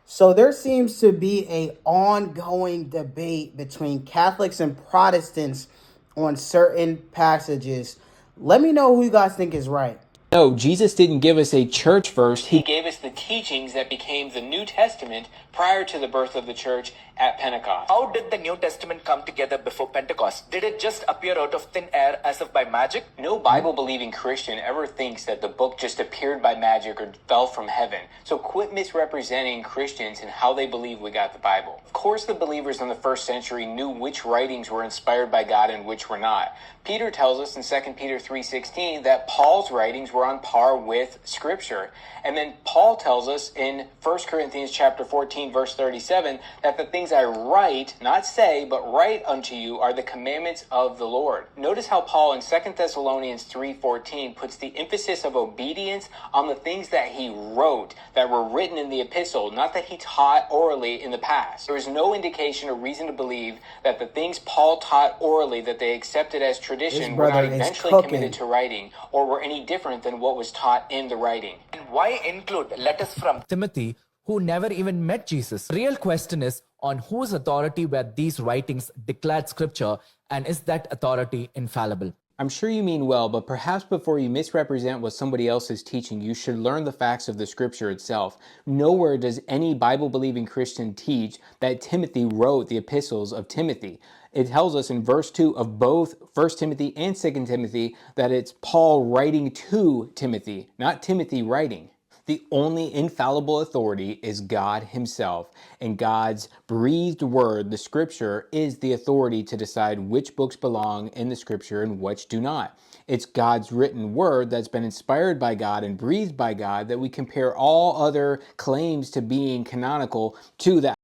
So there seems to be a ongoing debate between Catholics and Protestants on certain passages. Let me know who you guys think is right. No, Jesus didn't give us a church verse. He gave us the teachings that became the New Testament prior to the birth of the church at Pentecost. How did the New Testament come together before Pentecost? Did it just appear out of thin air as if by magic? No Bible-believing Christian ever thinks that the book just appeared by magic or fell from heaven. So quit misrepresenting Christians and how they believe we got the Bible. Of course, the believers in the first century knew which writings were inspired by God and which were not. Peter tells us in 2 Peter 3:16 that Paul's writings were on par with Scripture. And then Paul tells us in 1 Corinthians chapter 14, verse 37, that the things I write, not say, but write unto you are the commandments of the Lord. Notice how Paul in 2 Thessalonians 3:14 puts the emphasis of obedience on the things that he wrote, that were written in the epistle, not that he taught orally in the past. There is no indication or reason to believe that the things Paul taught orally that they accepted as tradition were not eventually committed to writing or were any different than what was taught in the writing. And why include letters from Timothy, who never even met Jesus? The real question is on whose authority were these writings declared scripture, and is that authority infallible? I'm sure you mean well, but perhaps before you misrepresent what somebody else is teaching, you should learn the facts of the scripture itself. Nowhere does any Bible-believing Christian teach that Timothy wrote the epistles of Timothy. It tells us in verse 2 of both 1 Timothy and 2 Timothy that it's Paul writing to Timothy, not Timothy writing. The only infallible authority is God himself, and God's breathed word, the scripture, is the authority to decide which books belong in the scripture and which do not. It's God's written word that's been inspired by God and breathed by God that we compare all other claims to being canonical to that.